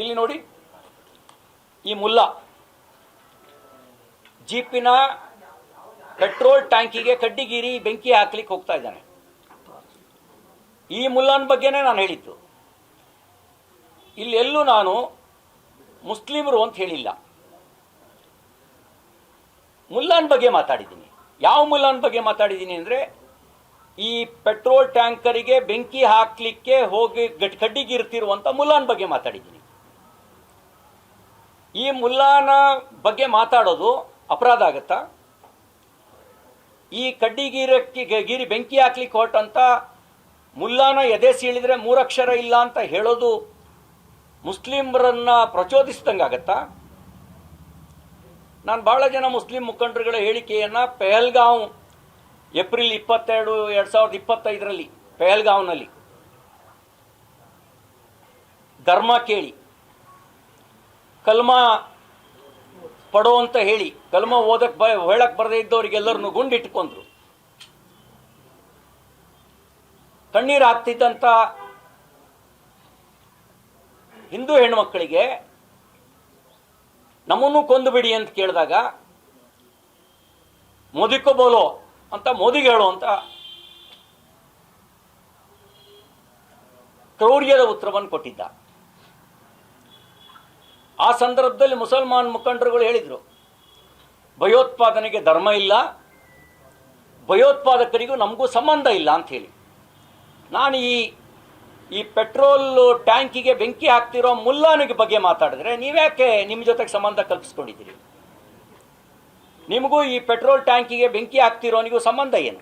ಇಲ್ಲಿ ನೋಡಿ, ಈ ಮುಲ್ಲಾ ಜೀಪಿನ ಪೆಟ್ರೋಲ್ ಟ್ಯಾಂಕಿಗೆ ಕಡ್ಡಿಗೀರಿ ಬೆಂಕಿ ಹಾಕ್ಲಿಕ್ಕೆ ಹೋಗ್ತಾ ಇದ್ದಾನೆ. ಈ ಮುಲ್ಲಾನ್ ಬಗ್ಗೆನೇ ನಾನು ಹೇಳಿದ್ದು. ಇಲ್ಲೆಲ್ಲೂ ನಾನು ಮುಸ್ಲಿಮರು ಅಂತ ಹೇಳಿಲ್ಲ, ಮುಲ್ಲಾನ್ ಬಗ್ಗೆ ಮಾತಾಡಿದ್ದೀನಿ. ಯಾವ ಮುಲ್ಲಾನ್ ಬಗ್ಗೆ ಮಾತಾಡಿದ್ದೀನಿ ಅಂದರೆ, ಈ ಪೆಟ್ರೋಲ್ ಟ್ಯಾಂಕರಿಗೆ ಬೆಂಕಿ ಹಾಕ್ಲಿಕ್ಕೆ ಹೋಗಿ ಕಡ್ಡಿಗಿರ್ತಿರುವಂಥ ಮುಲ್ಲಾನ್ ಬಗ್ಗೆ ಮಾತಾಡಿದ್ದೀನಿ. ಈ ಮುಲ್ಲಾನ ಬಗ್ಗೆ ಮಾತಾಡೋದು ಅಪರಾಧ ಆಗತ್ತಾ? ಈ ಗೀರಿ ಬೆಂಕಿ ಹಾಕ್ಲಿಕ್ಕೆ ಹೊರಟಂತ ಮುಲ್ಲಾನ ಎದೆ ಸೀಳಿದ್ರೆ 3 ಅಕ್ಷರ ಇಲ್ಲ ಅಂತ ಹೇಳೋದು ಮುಸ್ಲಿಮರನ್ನ ಪ್ರಚೋದಿಸಿದಂಗಾಗತ್ತಾ? ನಾನು ಬಹಳ ಜನ ಮುಸ್ಲಿಂ ಮುಖಂಡರುಗಳ ಹೇಳಿಕೆಯನ್ನ ಪೆಹಲ್ಗಾಂವ್ ಏಪ್ರಿಲ್ 22, 2025 ಪೆಹಲ್ಗಾಂವ್ನಲ್ಲಿ ಧರ್ಮ ಕೇಳಿ ಕಲ್ಮಾ ಪಡೋ ಅಂತ ಹೇಳಿ ಕಲ್ಮಾ ಹೇಳಕ್ ಬರದೇ ಇದ್ದವರಿಗೆಲ್ಲರನ್ನು ಗುಂಡಿಟ್ಕೊಂಡ್ರು. ಕಣ್ಣೀರು ಹಾಕ್ತಿದ್ದಂತ ಹಿಂದೂ ಹೆಣ್ಮಕ್ಕಳಿಗೆ ನಮ್ಮನ್ನು ಕೊಂದು ಬಿಡಿ ಅಂತ ಕೇಳಿದಾಗ ಮೋದಿಕೋ ಬೋಲೋ ಅಂತ ಮೋದಿಗೆ ಹೇಳೋ ಅಂತ ಕ್ರೌರ್ಯದ ಉತ್ತರವನ್ನು ಕೊಟ್ಟಿದ್ದ. ಆ ಸಂದರ್ಭದಲ್ಲಿ ಮುಸಲ್ಮಾನ್ ಮುಖಂಡರುಗಳು ಹೇಳಿದರು, ಭಯೋತ್ಪಾದನೆಗೆ ಧರ್ಮ ಇಲ್ಲ, ಭಯೋತ್ಪಾದಕರಿಗೂ ನಮಗೂ ಸಂಬಂಧ ಇಲ್ಲ ಅಂತ ಹೇಳಿ. ನಾನು ಈ ಪೆಟ್ರೋಲ್ ಟ್ಯಾಂಕಿಗೆ ಬೆಂಕಿ ಹಾಕ್ತಿರೋ ಮುಲ್ಲಾನಿಗೆ ಬಗ್ಗೆ ಮಾತಾಡಿದ್ರೆ ನೀವ್ಯಾಕೆ ನಿಮ್ಮ ಜೊತೆಗೆ ಸಂಬಂಧ ಕಲ್ಪಿಸ್ಕೊಂಡಿದ್ದೀರಿ? ನಿಮಗೂ ಈ ಪೆಟ್ರೋಲ್ ಟ್ಯಾಂಕಿಗೆ ಬೆಂಕಿ ಹಾಕ್ತಿರೋನಿಗೂ ಸಂಬಂಧ ಏನು?